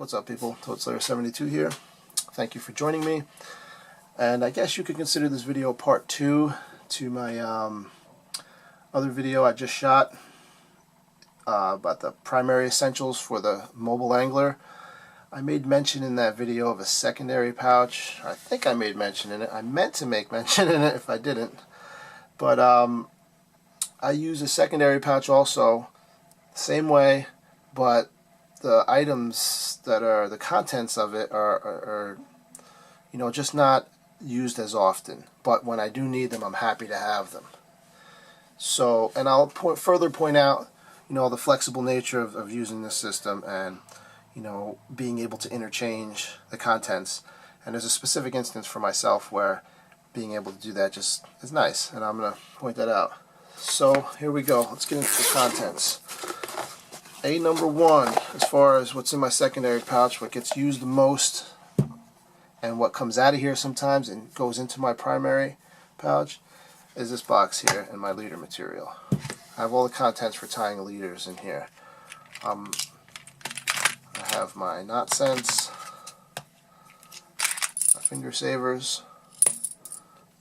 What's up, people? ToadSlayer72 here. Thank you for joining me. And I guess you could consider this video part 2 to my other video I just shot about the primary essentials for the mobile angler. I made mention in that video of a secondary pouch. I think I made mention in it. I meant to make mention in it if I didn't. But I use a secondary pouch also, same way, but the items that are the contents of it are you know, just not used as often. But when I do need them, I'm happy to have them. So, and I'll further point out, you know, the flexible nature of using this system, and you know, being able to interchange the contents. And there's a specific instance for myself where being able to do that just is nice, and I'm going to point that out. So here we go. Let's get into the contents. Number 1, as far as what's in my secondary pouch, what gets used the most and what comes out of here sometimes and goes into my primary pouch, is this box here and my leader material. I have all the contents for tying leaders in here. I have my knot scents, my finger savers,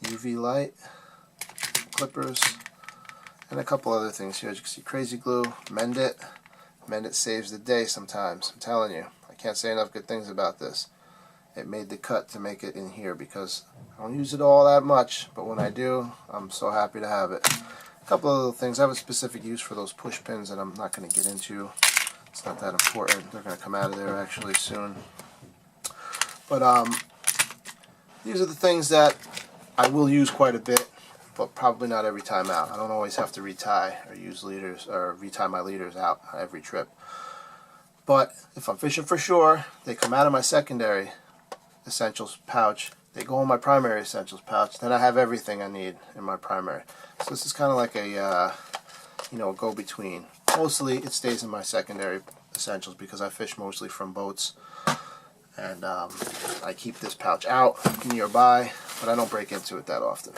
UV light, clippers, and a couple other things here. As you can see, crazy glue, Mend It. Mend It saves the day sometimes. I'm telling you, I can't say enough good things about this. It made the cut to make it in here because I don't use it all that much, but when I do, I'm so happy to have it. A couple of little things. I have a specific use for those push pins that I'm not going to get into. It's not that important. They're going to come out of there actually soon. But these are the things that I will use quite a bit, but probably not every time out. I don't always have to retie or use leaders or retie my leaders out every trip. But if I'm fishing for shore, they come out of my secondary essentials pouch. They go in my primary essentials pouch. Then I have everything I need in my primary. So this is kind of like a you know, a go-between. Mostly it stays in my secondary essentials because I fish mostly from boats, and I keep this pouch out nearby, but I don't break into it that often.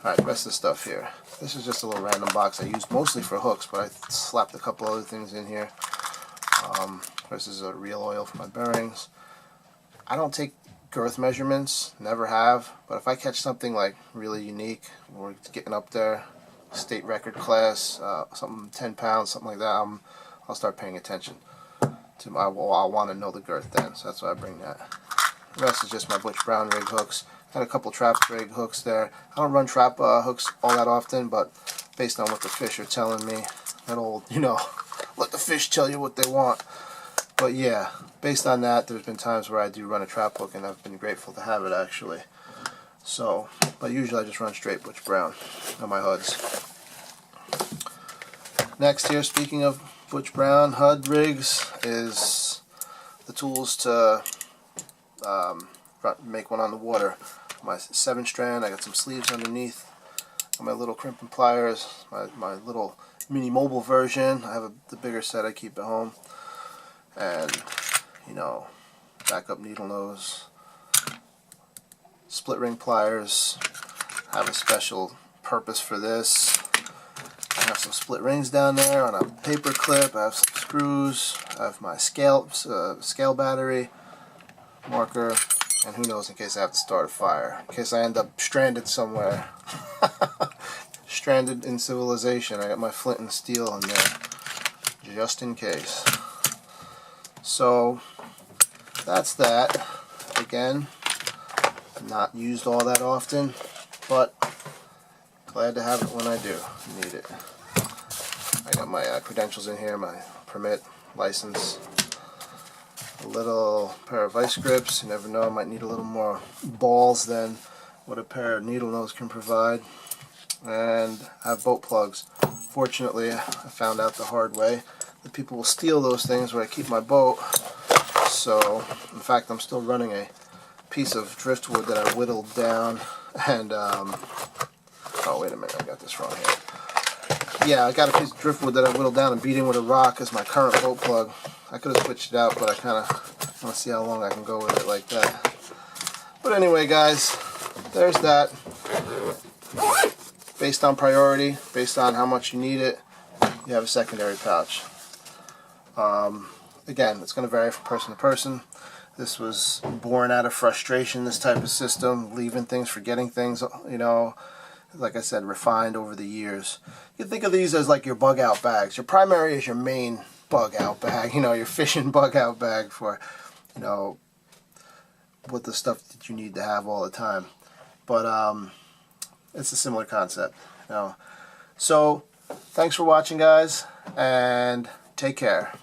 Alright, the rest of the stuff here. This is just a little random box I used mostly for hooks, but I slapped a couple other things in here. This is a reel oil for my bearings. I don't take girth measurements, never have, but if I catch something like really unique, or it's getting up there, state record class, something 10 pounds, something like that, I'll start paying attention to I'll want to know the girth then, so that's why I bring that. The rest is just my Butch Brown rig hooks. Got a couple trap rig hooks there. I don't run trap hooks all that often, but based on what the fish are telling me, that old, you know, let the fish tell you what they want. But yeah, based on that, there's been times where I do run a trap hook, and I've been grateful to have it actually. So, but usually I just run straight Butch Brown on my HUDs. Next here, speaking of Butch Brown HUD rigs, is the tools to make one on the water. My 7-strand, I got some sleeves underneath, and my little crimping pliers, my little mini mobile version. I have the bigger set I keep at home, and you know, backup needle nose, split ring pliers. I have a special purpose for this. I have some split rings down there on a paper clip. I have some screws. I have my scale battery, marker, and who knows, in case I have to start a fire, in case I end up stranded somewhere. Stranded in civilization. I got my flint and steel in there, just in case. So that's that. Again, not used all that often, but glad to have it when I do need it. I got my credentials in here, my permit, license, a little pair of vice grips. You never know, I might need a little more balls than what a pair of needle nose can provide. And I have boat plugs. Fortunately, I found out the hard way that people will steal those things where I keep my boat. So, in fact, I'm still running a piece of driftwood that I whittled down, and oh wait a minute, I got this wrong here. Yeah, I got a piece of driftwood that I whittled down and beat in with a rock as my current boat plug. I could have switched it out, but I kind of want to see how long I can go with it like that. But anyway, guys, there's that. Based on priority, based on how much you need it, you have a secondary pouch. again, it's going to vary from person to person. This was born out of frustration, this type of system, leaving things, forgetting things, you know, like I said, refined over the years. You can think of these as like your bug out bags. Your primary is your main bug out bag, you know, your fishing bug out bag for, you know, what the stuff that you need to have all the time. But it's a similar concept, you know. So thanks for watching, guys, and take care.